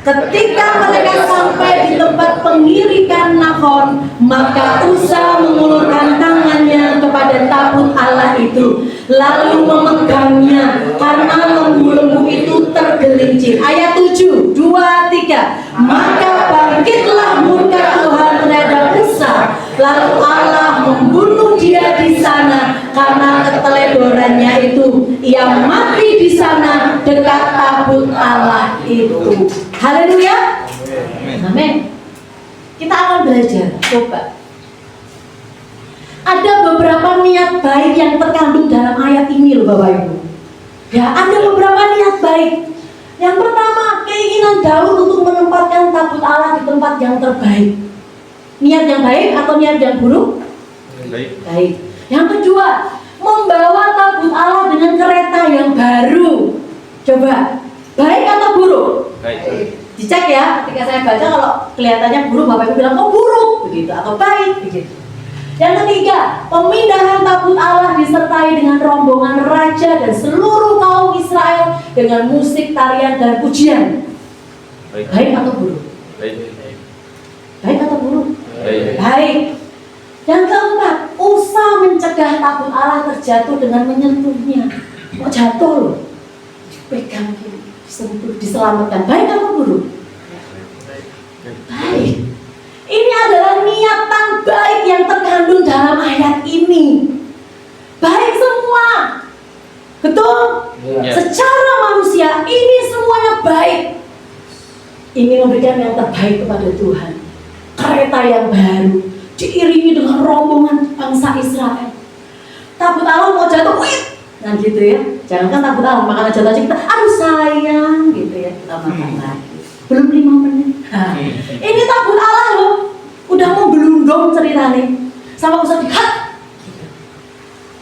Ketika mereka sampai di tempat pengirikan Nahor, maka Usa mengulurkan tangannya kepada tabut Allah itu, lalu memegangnya karena lembu-lembu itu tergelincir. Ayat 7, 2, 3. Maka bangkitlah murka Tuhan terhadap Usa, lalu Allah membunuh dia di sana karena keteledorannya itu. Ia mati di sana dekat tabut Allah itu. Haleluya. Amin. Kita akan belajar. Coba. Ada beberapa niat baik yang terkandung dalam ayat ini loh Bapak Ibu. Ya, ada beberapa niat baik. Yang pertama, keinginan Daud untuk menempatkan tabut Allah di tempat yang terbaik. Niat yang baik atau niat yang buruk? Baik. Yang kedua, membawa tabut Allah dengan kereta yang baru. Coba, baik atau buruk? Baik. Dicek ya, ketika saya baca kalau kelihatannya buruk, Bapak Ibu bilang, oh buruk, begitu, atau baik, begitu. Yang ketiga, pemindahan tabut Allah disertai dengan rombongan raja dan seluruh kaum Israel dengan musik, tarian, dan pujian. Baik atau buruk? Baik atau buruk? Baik. Yang keempat, Usa mencegah tabut Allah terjatuh dengan menyentuhnya. Kok jatuh loh? Pegang gini, disentuh, diselamatkan. Baik atau buruk? Baik. Ini adalah niatan baik yang terkandung dalam ayat ini. Baik semua. Betul? Ya. Secara manusia ini semuanya baik. Ini memberikan yang terbaik kepada Tuhan. Kereta yang baru diiringi dengan rombongan bangsa Israel. Tabut Allah mau jatuh, wih, nah gitu ya. Jangankan tabut Allah, makanan jatuh aja kita, aduh sayang, gitu ya. Kita makan lagi. Belum 5 menit. Nah, ini tabut Allah loh, udah mau gelundong ceritanya, sama usah dihat. Gitu.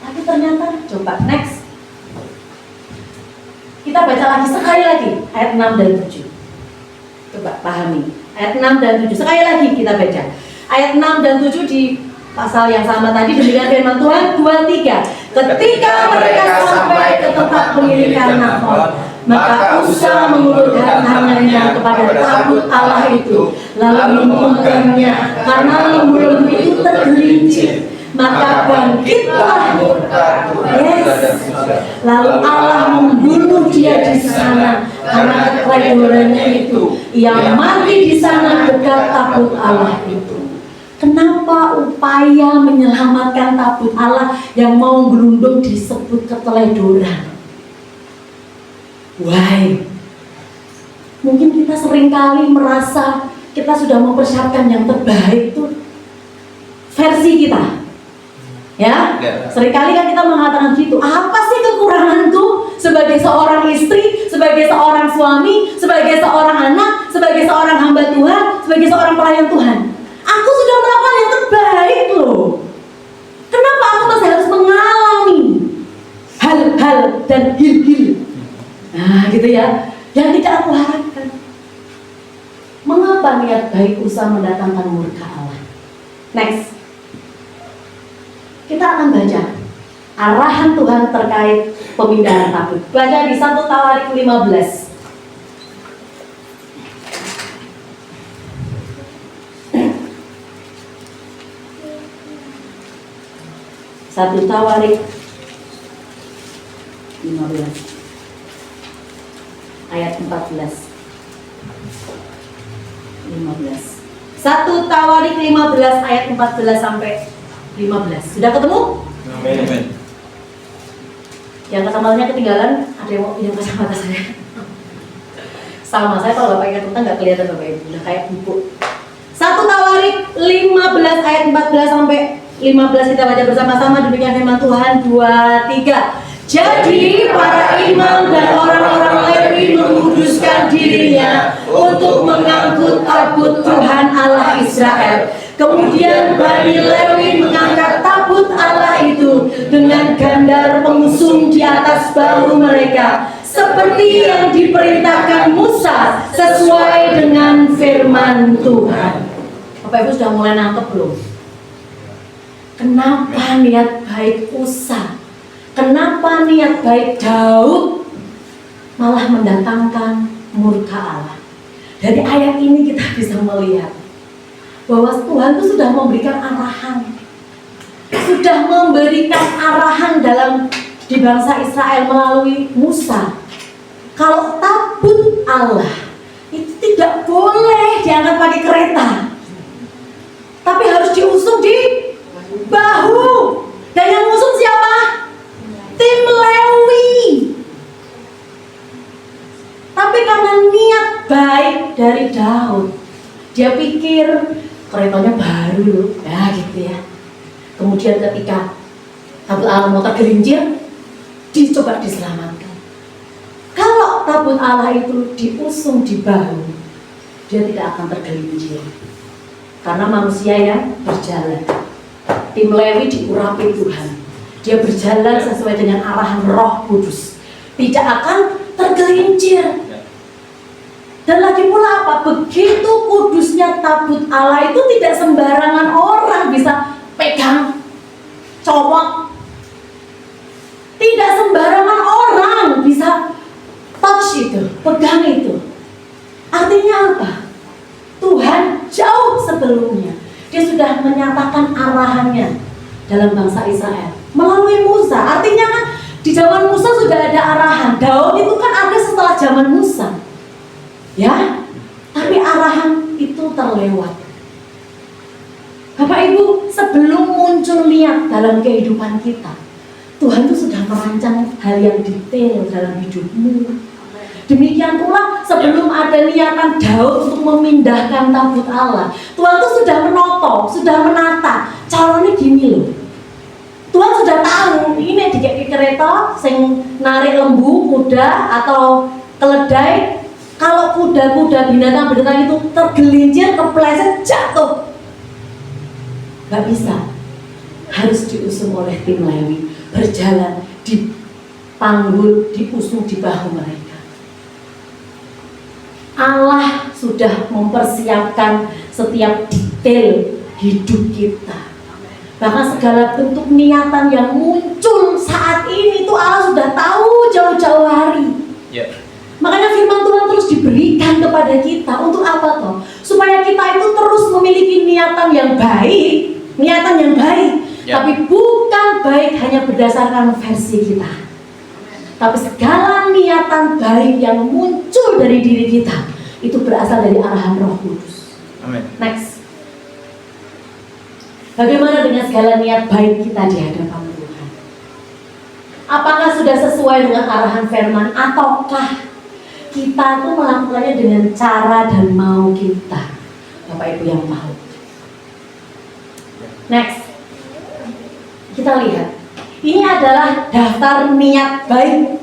Tapi ternyata, coba next. Kita baca lagi sekali lagi ayat 6 dan 7. Coba pahami ayat 6 dan 7. Sekali lagi kita baca. Ayat 6 dan 7 di pasal yang sama tadi, demikian firman Tuhan. 2, 3. Ketika mereka sampai ke tempat pengirikan Nahor, maka Usa mengulurkan tangannya kepada tabut Allah itu, lalu memegangnya karena lembu-lembu itu tergelincir. Maka bangkitlah lalu Allah membunuh dia di sana karena keteledorannya itu. Ia mati di sana dekat tabut Allah itu. Kenapa upaya menyelamatkan tabut Allah yang mau berundung disebut keteledoran? Why? Mungkin kita seringkali merasa kita sudah mempersiapkan yang terbaik itu versi kita. Ya, seringkali kan kita mengatakan gitu. Apa sih kekuranganku sebagai seorang istri, sebagai seorang suami, sebagai seorang anak, sebagai seorang hamba Tuhan, sebagai seorang pelayan Tuhan? Aku sudah melakukan yang terbaik loh. Kenapa aku masih harus mengalami hal-hal dan hil-hil? Nah gitu ya, yang tidak aku harapkan. Mengapa niat baik Usa mendatangkan murka Allah? Next. Kita akan baca arahan Tuhan terkait pemindahan tabut. Baca di 1 Tawarik 15. 1 Tawarik 15 ayat 14. 1 Tawarik 15 ayat 14 sampai 15. Sudah ketemu? Amin. Yang kacamatanya ketinggalan, ada yang mau pinjam kacamata saya? Sama, saya kalau gak pakai kacamata gak kelihatan Bapak Ibu, udah kayak buku. 1 Tawarik 15 ayat 14 sampai 15 kita baca bersama-sama, demikian firman Tuhan. 2, 3. Jadi para imam dan orang-orang Lewi menguduskan dirinya untuk mengangkut tabut Tuhan Allah Israel. Kemudian Bani Lewi mengangkat tabut Allah itu dengan gandar pengusung di atas bahu mereka, seperti yang diperintahkan Musa sesuai dengan firman Tuhan. Bapak Ibu sudah mulai nangkep belum? Kenapa niat baik Usa, kenapa niat baik Daud malah mendatangkan murka Allah? Dari ayat ini kita bisa melihat bahwa Tuhan itu sudah memberikan arahan, sudah memberikan arahan di bangsa Israel melalui Musa. Kalau tabut Allah itu tidak boleh diangkat pakai kereta, tapi harus diusung di bahu. Dan yang ngusung siapa? Tim Lewi. Tapi karena niat baik dari Daud, dia pikir keretanya baru loh, ya gitu ya. Kemudian ketika tabut Allah mau tergelincir, dicoba diselamatkan. Kalau tabut Allah itu diusung di bahu, dia tidak akan tergelincir. Karena manusia yang berjalan. Tim Lewi diurapi Tuhan. Dia berjalan sesuai dengan arahan Roh Kudus. Tidak akan tergelincir. Dan lagi pula apa? Begitu kudusnya tabut Allah itu tidak sembarangan orang bisa pegang, copot. Tidak sembarangan orang bisa touch itu, pegang itu. Artinya apa? Tuhan jauh sebelumnya dia sudah menyatakan arahannya dalam bangsa Israel melalui Musa. Artinya kan di zaman Musa sudah ada arahan. Daud itu kan ada setelah zaman Musa, ya. Tapi arahan itu terlewat. Bapak Ibu, sebelum muncul niat dalam kehidupan kita, Tuhan itu sudah merancang hal yang detail dalam hidupmu. Demikian pula sebelum ada niatan Daud untuk memindahkan tabut Allah, Tuhan itu sudah menoto, sudah menata. Caranya gini loh. Tuhan sudah tahu ini dikek kereta sing narik lembu, kuda atau keledai. Kalau kuda-kuda binatang-binatang itu tergelincir, kepleset, jatuh, gak bisa. Harus diusung oleh tim Lewi, berjalan dipanggul, diusung di bahu mereka. Allah sudah mempersiapkan setiap detail hidup kita. Bahkan segala bentuk niatan yang muncul saat ini itu Allah sudah tahu jauh-jauh hari. Makanya firman Tuhan terus diberikan kepada kita. Untuk apa toh? Supaya kita itu terus memiliki niatan yang baik. Tapi bukan baik hanya berdasarkan versi kita, tapi segala niatan baik yang muncul dari diri kita itu berasal dari arahan Roh Kudus. Amin. Next. Bagaimana dengan segala niat baik kita di hadapan Tuhan? Apakah sudah sesuai dengan arahan firman, ataukah kita tuh melakukannya dengan cara dan mau kita? Bapak Ibu yang tahu. Next. Kita lihat. Ini adalah daftar niat baik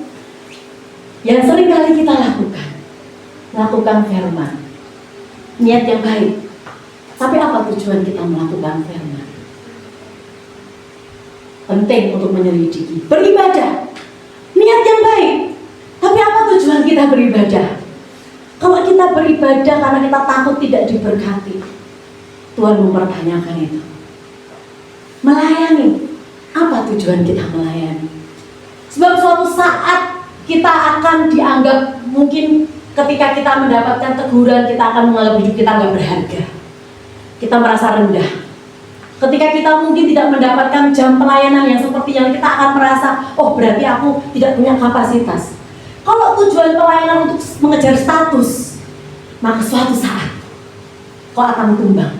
yang sering kali kita lakukan. Melakukan firman. Niat yang baik. Tapi apa tujuan kita melakukan firman? Penting untuk menyelidiki. Beribadah. Niat yang baik. Tapi apa tujuan kita beribadah? Kalau kita beribadah karena kita takut tidak diberkati, Tuhan mempertanyakan itu. Melayani. Apa tujuan kita melayani? Sebab suatu saat kita akan dianggap, mungkin ketika kita mendapatkan teguran, kita akan menganggap hidup kita nggak berharga. Kita merasa rendah. Ketika kita mungkin tidak mendapatkan jam pelayanan yang seperti yang kita akan merasa, oh berarti aku tidak punya kapasitas. Kalau tujuan pelayanan untuk mengejar status, maka suatu saat kau akan tumbang.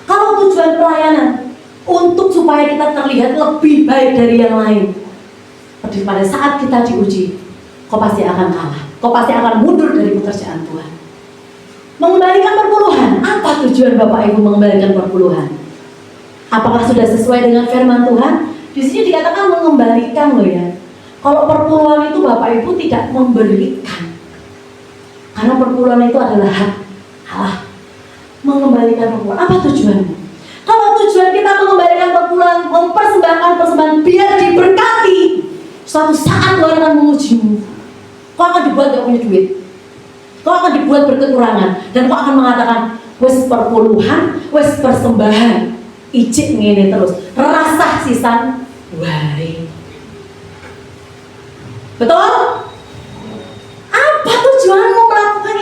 Kalau tujuan pelayanan untuk supaya kita terlihat lebih baik dari yang lain, pada saat kita diuji, kau pasti akan kalah. Kau pasti akan mundur dari pekerjaan Tuhan. Mengembalikan perpuluhan. Apa tujuan Bapak Ibu mengembalikan perpuluhan? Apakah sudah sesuai dengan firman Tuhan? Di sini dikatakan mengembalikan loh ya. Kalau perpuluhan itu Bapak Ibu tidak memberikan, karena perpuluhan itu adalah hak Allah. Mengembalikan perpuluhan. Apa tujuannya? Kalau tujuan kita mengembalikan perpuluhan, mempersembahkan persembahan biar diberkati, suatu saat Tuhan akan mengujimu. Kau akan dibuat gak punya duit, kau akan dibuat berkekurangan, dan kau akan mengatakan, wes perpuluhan, wes persembahan, ijik ngene terus, rasa sisan wae. Betul? Apa tujuanmu melakukan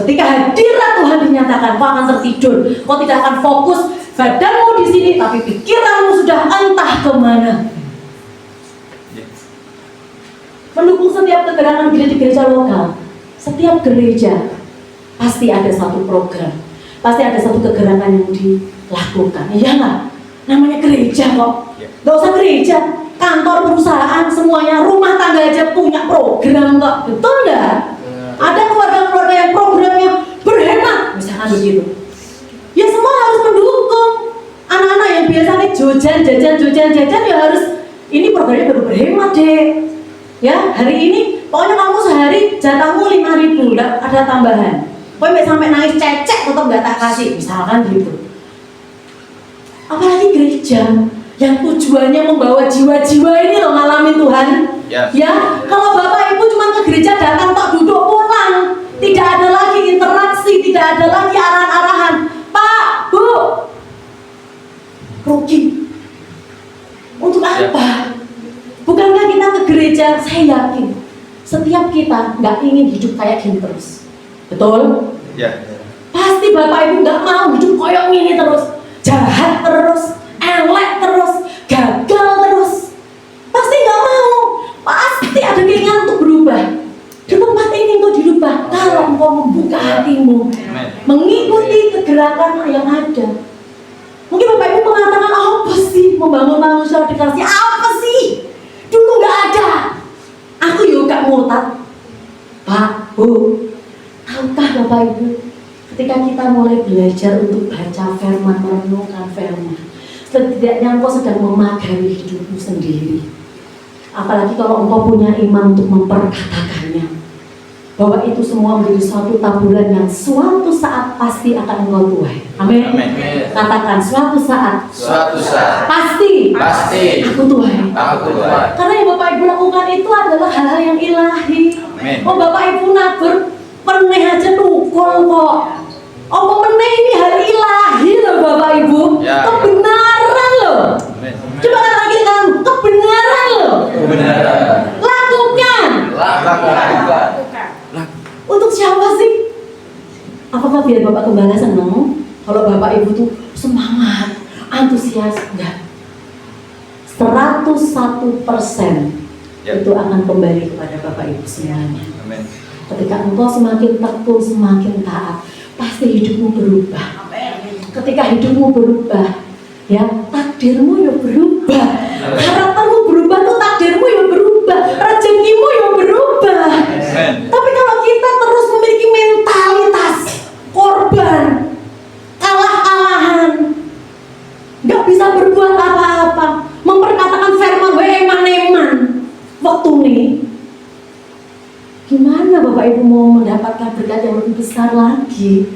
Ketika hadirat Tuhan dinyatakan, kau akan tertidur, kau tidak akan fokus badanmu di sini, tapi pikiranmu sudah entah kemana. Mendukung setiap kegerakan gereja lokal, setiap gereja pasti ada satu program, pasti ada satu kegerakan yang dilakukan. Iya nggak? Namanya gereja kok. Gak usah gereja, kantor, perusahaan, semuanya, rumah tangga aja punya program kok. Betul nggak? Ada keluarga-keluarga yang programnya berhemat, misalkan begitu. Ya semua harus mendukung. Anak-anak yang biasanya jajan ya harus, ini programnya baru berhemat deh. Ya, hari ini pokoknya kamu sehari jatahmu 5.000, ada tambahan. Pokoknya sampai nangis cecek tetap gak tak kasih, misalkan gitu. Apalagi gereja yang tujuannya membawa jiwa-jiwa ini loh ngalamin Tuhan. Ya, kalau Bapak Ibu cuma ke gereja datang tok duduk pulang, tidak ada lagi interaksi, tidak ada lagi arahan-arahan. Pak, Bu, rugi. Untuk apa? Bukankah kita ke gereja, saya yakin setiap kita nggak ingin hidup kayak gini terus. Betul? Ya. Pasti Bapak Ibu nggak mau hidup kayak gini terus. Jahat terus, elek terus, gagal terus. Pasti nggak mau. Pasti ada keinginan untuk berubah. Di tempat ini untuk dirubah. Kalau engkau membuka hatimu, mengikuti kegerakan yang ada. Mungkin Bapak Ibu mengatakan, apa sih membangun manusia radikalisasi? Apa sih? Dulu nggak ada. Aku juga murtad. Pak, Bu, tahukah Bapak Ibu, ketika kita mulai belajar untuk baca firman, merenungkan firman, setidaknya engkau sedang memagari hidupmu sendiri. Apalagi kalau engkau punya iman untuk memperkatakannya, bahwa itu semua menjadi suatu taburan yang suatu saat pasti akan engkau tuai. Amin. Katakan suatu saat. Suatu saat. Pasti. Aku tuai. Karena yang Bapak Ibu lakukan itu adalah hal-hal yang ilahi. Amin. Oh Bapak Ibu nabur pernah aja nukul kok. Oh meneh ini hal ilahi loh Bapak Ibu. Ya. Kebenaran loh. Amin. Coba kata lagi kan, kebenaran loh. Lakukan. Untuk siapa sih? Apakah biar Bapak Gembala senang? Kalau Bapak Ibu tuh semangat, antusias, enggak. 101% itu akan kembali kepada Bapak Ibu semuanya. Amin. Ketika engkau semakin tekun, semakin taat, pasti hidupmu berubah. Ketika hidupmu berubah, ya takdirmu ya berubah. Karaktermu berubah tuh takdirmu ya berubah, rezekimu ya berubah. Tapi kalau kita terus memiliki mentalitas korban, kalah-kalahan, nggak bisa berbuat apa-apa, memperkatakan firman eman-eman, waktu nih, gimana Bapak Ibu mau mendapatkan berkat yang lebih besar lagi?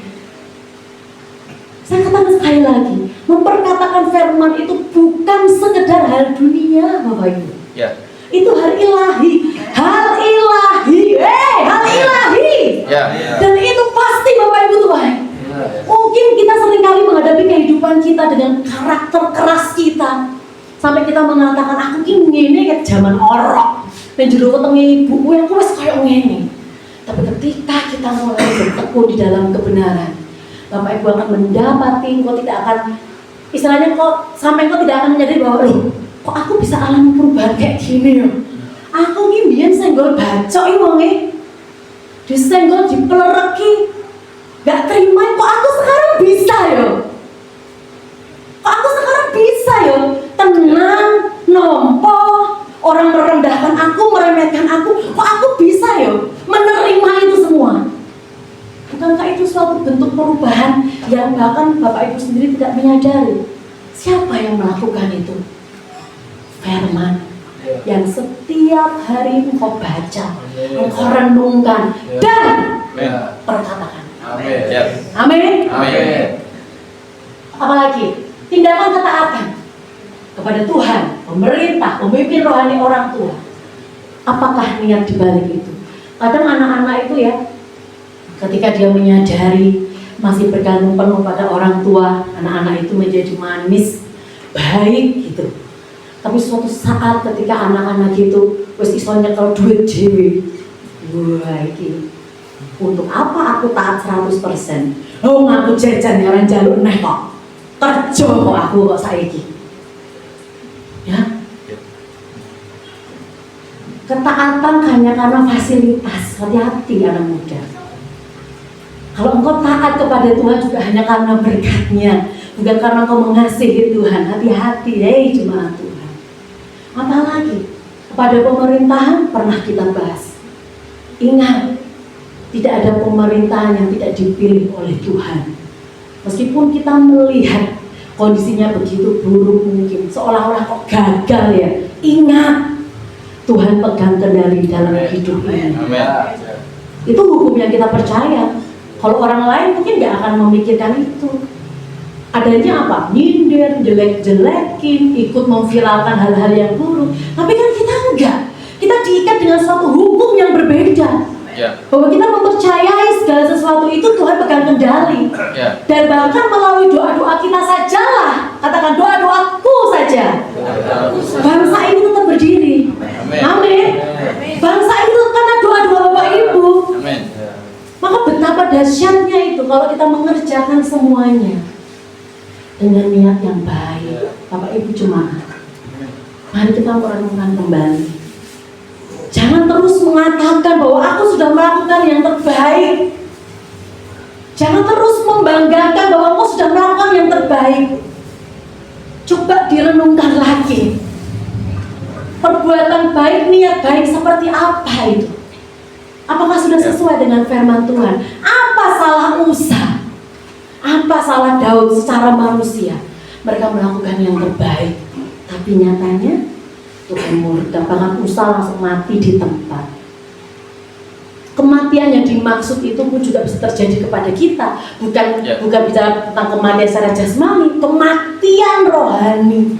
Saya katakan sekali lagi, memperkatakan firman itu bukan sekedar hal dunia Bapak Ibu. Ya. Itu hal ilahi, hal ilahi. Ya. Dan itu pasti Bapak Ibu Tuhan. Mungkin kita seringkali menghadapi kehidupan kita dengan karakter keras kita, sampai kita mengatakan aku ini kayak zaman orok, dan judul ketemu ibuku yang aku masih kayak ngene. Tapi ketika kita mulai bertekun di dalam kebenaran, Bapak Ibu akan mendapati, kau tidak akan, istilahnya kok sampai kau tidak akan menyadari bahwa kok aku bisa alami perubahan kayak gini ya. Aku ini biar senggol bacok ini wonge, disenggol dipelereki, gak terima. Kok aku sekarang bisa ya? Kok aku sekarang bisa ya? Tenang, nompo, orang merendahkan aku, meremehkan aku, kok aku bisa ya menerima itu semua? Bukankah itu suatu bentuk perubahan yang bahkan Bapak Ibu sendiri tidak menyadari? Siapa yang melakukan itu? Firman yang setiap hari engkau baca, engkau renungkan dan perkatakan. Amin. Apalagi tindakan ketaatan kepada Tuhan, pemerintah, pemimpin rohani, orang tua. Apakah niat dibalik itu? Kadang anak-anak itu ya, ketika dia menyadari masih bergantung penuh pada orang tua, anak-anak itu menjadi manis, baik gitu. Tapi suatu saat ketika anak-anak itu wis iso nyekel duit dhewe, wah iki Untuk apa aku taat 100%? Oh, ngaku jajan ya orang jaluk neh kok. Kerja kok aku kok saiki. Ya. Ketaatan hanya karena fasilitas. Hati-hati anak muda. Kalau engkau taat kepada Tuhan juga hanya karena berkatnya, bukan karena engkau mengasihi Tuhan. Hati-hati, hei jemaat Tuhan. Apalagi kepada pemerintahan pernah kita bahas. Ingat, tidak ada pemerintahan yang tidak dipilih oleh Tuhan. Meskipun kita melihat kondisinya begitu buruk mungkin, seolah-olah kok gagal ya. Ingat, Tuhan pegang kendali dalam hidup ini. Itu hukum yang kita percaya. Kalau orang lain mungkin gak akan memikirkan itu. Adanya apa? Nyindir, jelek-jelekin, ikut memviralkan hal-hal yang buruk. Tapi kan kita enggak. Kita diikat dengan suatu hukum yang berbeda. Bahwa kita mempercayai segala sesuatu itu Tuhan pegang kendali. Dan bahkan melalui doa-doa kita sajalah, katakan doa-doaku saja, bangsa ini tetap berdiri. Amin. Bangsa ini karena doa-doa Bapak Ibu. Maka betapa dahsyatnya itu kalau kita mengerjakan semuanya dengan niat yang baik. Bapak Ibu jemaat, mari kita merenungkan kembali. Jangan terus mengatakan bahwa aku sudah melakukan yang terbaik. Jangan terus membanggakan bahwa aku sudah melakukan yang terbaik. Coba direnungkan lagi. Perbuatan baik, niat baik seperti apa itu? Apakah sudah sesuai dengan firman Tuhan? Apa salah Musa? Apa salah Daud secara manusia? Mereka melakukan yang terbaik, tapi nyatanya Tuhan murka, bahkan Musa langsung mati di tempat. Kematian yang dimaksud itu pun juga bisa terjadi kepada kita. Bukan bicara tentang kematian secara jasmani, kematian rohani.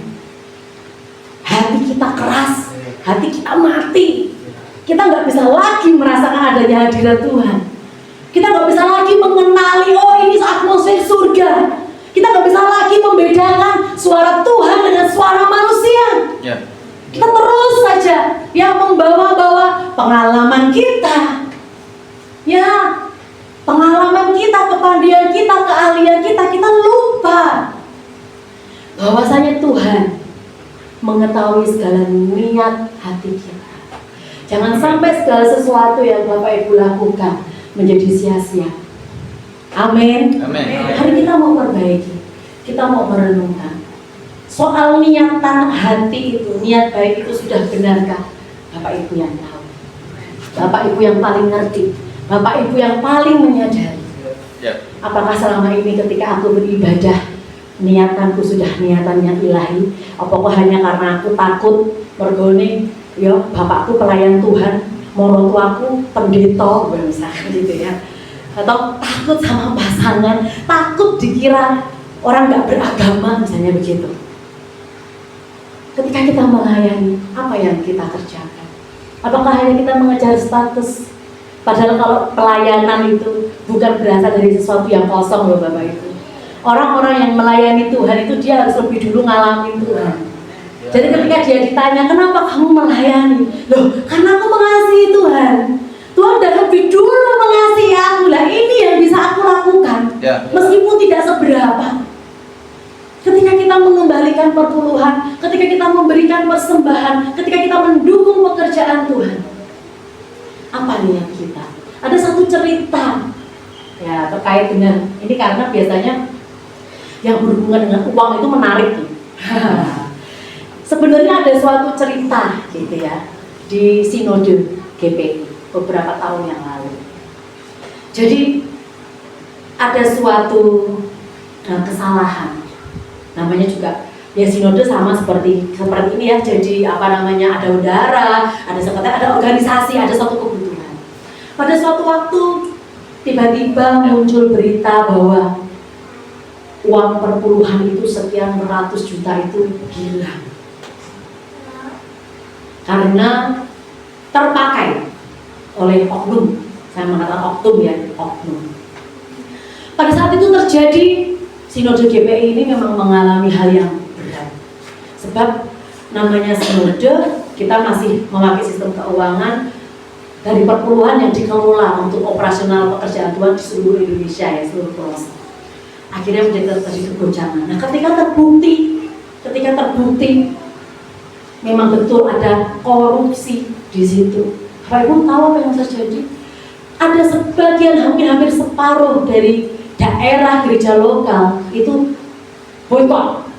Hati kita keras, hati kita mati. Kita nggak bisa lagi merasakan adanya hadirat Tuhan. Kita nggak bisa lagi mengenali, oh ini atmosfer surga. Kita nggak bisa lagi membedakan suara Tuhan dengan suara manusia. Kita terus saja yang membawa-bawa pengalaman kita, ya, pengalaman kita, kepandian kita, keahlian kita lupa bahwasanya Tuhan mengetahui segala niat hati kita. Jangan sampai segala sesuatu yang Bapak Ibu lakukan menjadi sia-sia. Amin. Hari kita mau perbaiki, kita mau merenungkan. Soal niatan hati itu, niat baik itu sudah benarkah? Bapak Ibu yang tahu, Bapak Ibu yang paling ngerti, Bapak Ibu yang paling menyadari. Apakah selama ini ketika aku beribadah, niatanku sudah niatan yang ilahi? Apakah hanya karena aku takut mergone, ya bapakku pelayan Tuhan, morotuaku pendeta, misalkan gitu ya, atau takut sama pasangan, takut dikira orang nggak beragama, misalnya begitu. Ketika kita melayani, apa yang kita kerjakan? Apakah hanya kita mengejar status? Padahal kalau pelayanan itu bukan berasal dari sesuatu yang kosong loh Bapak Ibu. Orang-orang yang melayani Tuhan itu dia harus lebih dulu ngalamin Tuhan. Jadi ketika dia ditanya, kenapa kamu melayani? Loh, karena aku mengasihi Tuhan. Tuhan udah lebih dulu mengasihi aku. Lah ini yang bisa aku lakukan. Meskipun tidak seberapa. Ketika kita mengembalikan perpuluhan, ketika kita memberikan persembahan, ketika kita mendukung pekerjaan Tuhan, apa niat kita? Ada satu cerita ya terkait dengan ini, karena biasanya yang berhubungan dengan uang itu menarik nih. Sebenarnya ada suatu cerita gitu ya di Sinode GPI beberapa tahun yang lalu. Jadi ada suatu kesalahan. Namanya juga ya sinode sama seperti ini ya. Jadi ada udara, ada sekretariat, ada organisasi, ada suatu kebutuhan. Pada suatu waktu tiba-tiba muncul berita bahwa uang perpuluhan itu sekian ratus juta itu hilang karena terpakai oleh oknum. Saya mengatakan oknum ya, oknum. Pada saat itu terjadi, Sinode GPI ini memang mengalami hal yang berat. Sebab namanya sinode, kita masih memakai sistem keuangan dari perpuluhan yang dikelola untuk operasional pekerjaan Tuhan di seluruh Indonesia ya, seluruh pelosok. Akhirnya menjadi terjadi goncangan. Nah, ketika terbukti memang betul ada korupsi di situ. Bapak Ibu tahu apa yang terjadi? Ada sebagian hampir separuh dari daerah gereja lokal itu boikot,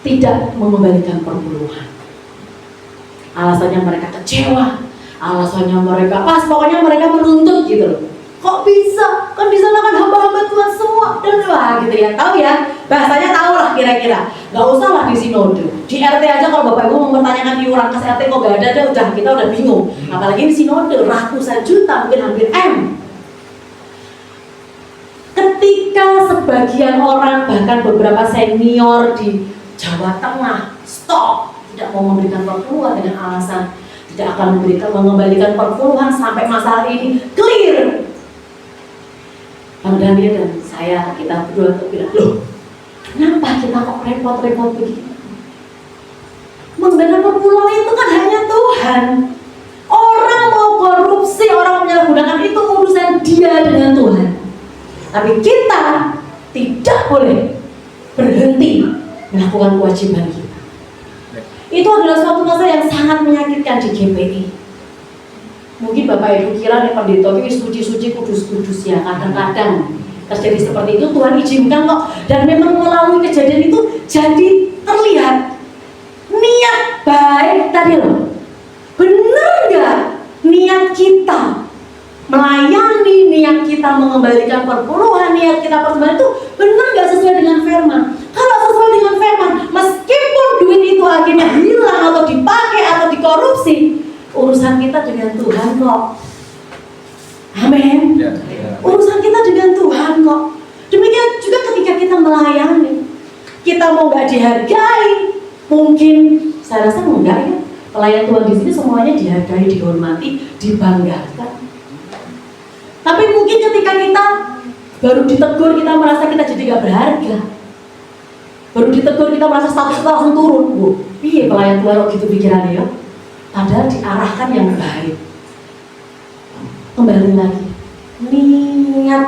tidak mengembalikan perpuluhan. Alasannya mereka kecewa, alasannya mereka pokoknya mereka menuntut gitu loh. Kok bisa? Kan di sana kan hamba-hamba Tuhan semua dan wah gitu ya. Tahu ya? Bahasanya tahu lah kira-kira. Gak usah lah di sinode. Di RT aja kalau Bapak Ibu mempertanyakan iuran kas RT kok gak ada, kita udah bingung. Apalagi di sinode ratusan juta, mungkin hampir M. Ketika sebagian orang bahkan beberapa senior di Jawa Tengah stop, tidak mau memberikan perpuluhan dengan alasan tidak akan mengembalikan perpuluhan sampai masalah ini clear. Bang Daniel dan saya, kita berdua tuh bilang, loh kenapa kita kok repot-repot begini? Mengembalikan perpuluhan itu kan hanya Tuhan. Orang mau korupsi, orang menyalahgunakan itu urusan dia dengan Tuhan. Tapi kita tidak boleh berhenti melakukan kewajiban kita. Itu adalah suatu masa yang sangat menyakitkan di GPI. Mungkin Bapak Ibu kira nih pendeta ini suci-suci, kudus-kudus ya. Kadang-kadang terjadi seperti itu, Tuhan izinkan kok. Dan memang melalui kejadian itu jadi terlihat niat baik tadi loh. Benar gak niat kita melayani, niat kita mengembalikan perpuluhan, niat kita persembahan itu benar gak sesuai dengan firman? Kalau sesuai dengan firman, meskipun duit itu akhirnya hilang atau dipakai atau dikorupsi, urusan kita dengan Tuhan kok. Amin. Urusan kita dengan Tuhan kok. Demikian juga ketika kita melayani, kita mau gak dihargai, mungkin saya rasa enggak ya. Pelayan Tuhan di sini semuanya dihargai, dihormati, dibanggakan. Tapi mungkin ketika kita baru ditegur, kita merasa kita jadi gak berharga. Baru ditegur, kita merasa status kita langsung turun. Iya pelayan Tuhan kok gitu pikirannya ya. Padahal diarahkan yang baik. Kembali lagi, niat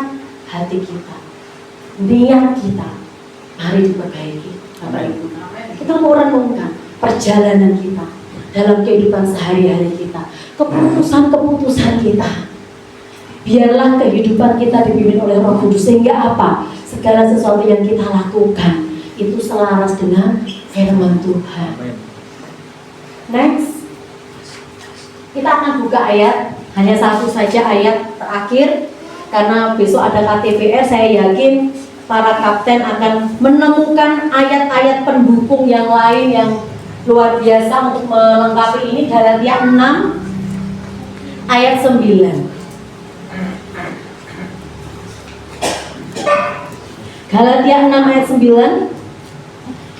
hati kita, niat kita, mari diperbaiki, Bapak Ibu. Kita mau renungkan perjalanan kita dalam kehidupan sehari-hari kita, keputusan-keputusan kita. Biarlah kehidupan kita dipimpin oleh Roh Kudus, sehingga apa? Segala sesuatu yang kita lakukan itu selaras dengan firman Tuhan. Next. Kita akan buka ayat, hanya satu saja ayat terakhir, karena besok ada KTPR. Saya yakin para kapten akan menemukan ayat-ayat pendukung yang lain yang luar biasa untuk melengkapi ini. Galatia 6 ayat 9. Galatia 6 ayat 9.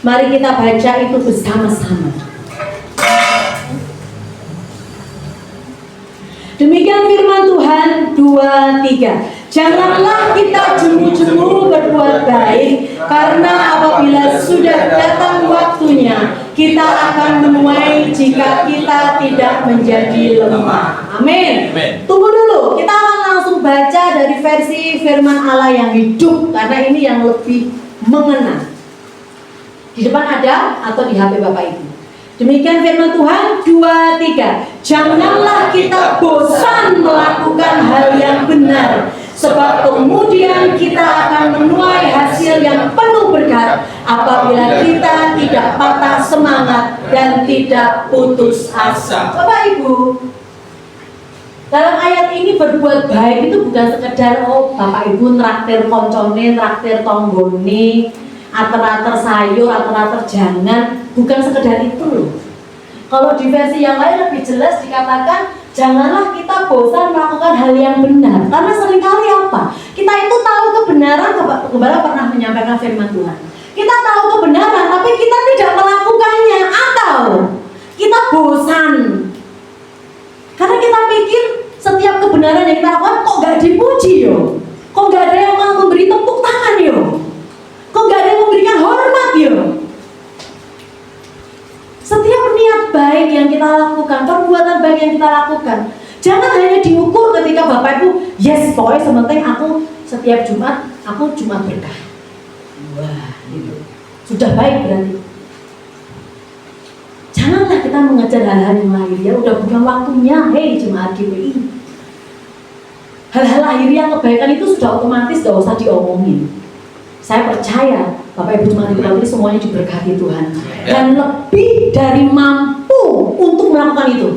Mari kita baca itu bersama-sama. Demikian firman Tuhan 2:3. Janganlah kita jemu-jemu berbuat baik, karena apabila sudah datang waktunya, kita akan menuai jika kita tidak menjadi lemah. Amin. Tunggu dulu, kita akan langsung baca dari versi firman Allah yang hidup, karena ini yang lebih mengena. Di depan ada atau di HP Bapak Ibu. Demikian firman Tuhan 2:3. Janganlah kita bosan melakukan hal yang benar, sebab kemudian kita akan menuai hasil yang penuh berkat apabila kita tidak patah semangat dan tidak putus asa. Bapak Ibu, dalam ayat ini berbuat baik itu bukan sekedar Bapak Ibu traktir koncone, traktir tonggone, ater-ater sayur, ater-ater jangan, bukan sekedar itu loh. Kalau di versi yang lain lebih jelas dikatakan, janganlah kita bosan melakukan hal yang benar. Karena seringkali apa? Kita itu tahu kebenaran, Gembala pernah menyampaikan firman Tuhan. Kita tahu kebenaran, tapi kita tidak melakukannya, atau kita bosan. Karena kita pikir setiap kebenaran yang kita lakukan kok gak dipuji yo, kok gak ada yang mau memberi tepuk tangan yo, kok gak ada yang memberikan hormat yo. Setiap niat baik yang kita lakukan, perbuatan baik yang kita lakukan, Jangan hanya diukur ketika Bapak Ibu, yes, pokoknya sementing aku setiap Jumat, aku Jumat berkah. Wah, gitu. Sudah baik berarti. Janganlah kita mengejar hal-hal yang lahiriah, udah bukan waktunya, hei jemaat GPI. Hal-hal lahiriah kebaikan itu sudah otomatis, gak usah diomongin. Saya percaya Bapak Ibu jemaat GPI ini semuanya diberkati Tuhan dan lebih dari mampu untuk melakukan itu.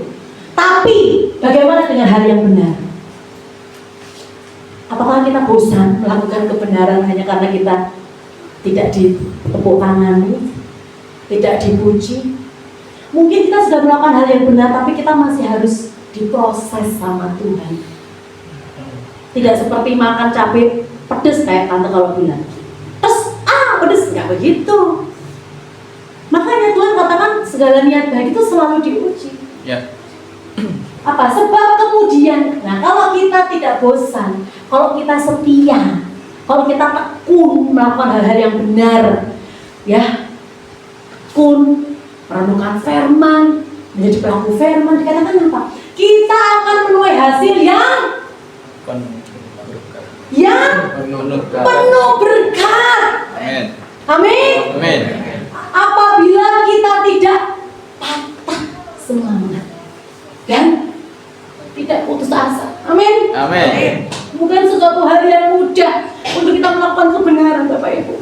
Tapi bagaimana dengan hal yang benar? Apakah kita bosan melakukan kebenaran hanya karena kita tidak ditepuk tangani, tidak dipuji? Mungkin kita sudah melakukan hal yang benar, tapi kita masih harus diproses sama Tuhan. Tidak seperti makan cabai pedes kayak tante kalau bilang, pedes, nggak begitu. Makanya Tuhan katakan segala niat baik itu selalu diuji. Ya. Apa? Sebab kemudian, nah kalau kita tidak bosan, kalau kita setia, kalau kita tekun melakukan hal-hal yang benar, ya, tekun merenungkan firman, menjadi pelaku firman, dikatakan apa? Kita akan menuai hasil yang penuh berkat. Amin. Amin. Amin. Apabila kita tidak patah semangat dan tidak putus asa. Amin. Amin. Bukan sesuatu hal yang mudah untuk kita melakukan kebenaran, Bapak Ibu.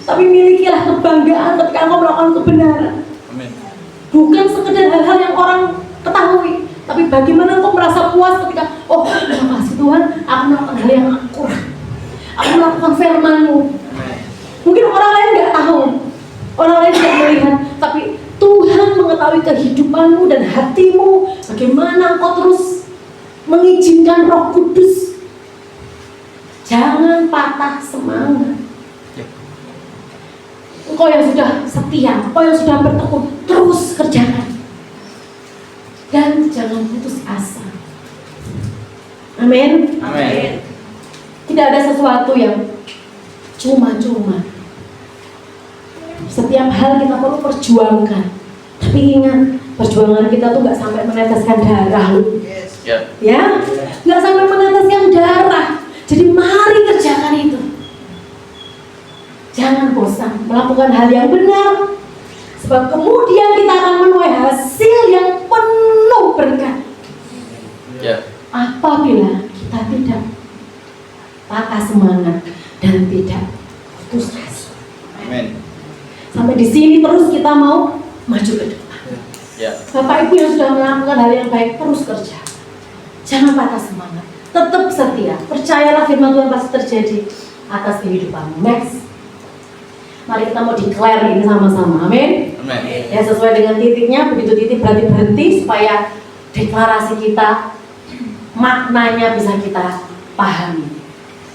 Tapi milikilah kebanggaan ketika engkau melakukan kebenaran. Amin. Bukan sekedar hal-hal yang orang ketahui, tapi bagaimana engkau merasa puas ketika, oh terima kasih Tuhan, aku melakukan hal yang akurat. Aku melakukan firman-Mu. Mungkin orang lain nggak tahu, orang lain tidak melihat, tapi Tuhan mengetahui kehidupanmu dan hatimu. Bagaimana engkau terus mengizinkan Roh Kudus. Jangan patah semangat. Engkau yang sudah setia, engkau yang sudah bertekun, terus kerjakan. Dan jangan putus asa. Amin. Amin. Tidak ada sesuatu yang cuma-cuma. Setiap hal kita perlu perjuangkan. Tapi ingat, perjuangan kita tuh gak sampai meneteskan darah loh. Ya, gak sampai meneteskan darah. Jadi mari kerjakan itu. Jangan bosan melakukan hal yang benar, sebab kemudian kita akan menuai hasil yang penuh berkat. Apabila kita tidak patah semangat dan tidak putus asa. Amin. Sampai di sini terus kita mau maju ke depan. Bapak Ibu yang sudah melakukan hal yang baik, terus kerja. Jangan patah semangat, tetap setia. Percayalah firman Tuhan pasti terjadi atas kehidupanmu. Next. Mari kita mau declare ini sama-sama, amin. Ya, sesuai dengan titiknya, begitu titik berarti berhenti supaya deklarasi kita maknanya bisa kita pahami.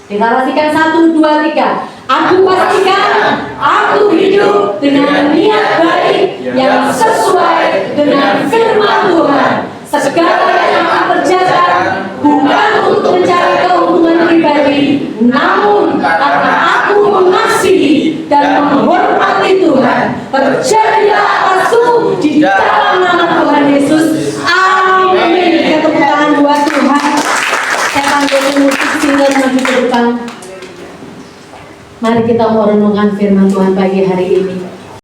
Deklarasikan 1, 2, 3. Aku pastikan aku hidup dengan niat baik yang sesuai dengan firman Tuhan. Segala yang aku kerjakan bukan untuk mencari keuntungan pribadi, namun karena aku mengasihi dan menghormati Tuhan. Terjadilah atasku di dalam nama Tuhan Yesus. Amin. Kita tepuk tangan buat Tuhan. Saya panggil musik singer maju ke depan. Mari kita mau renungkan firman Tuhan pagi hari ini.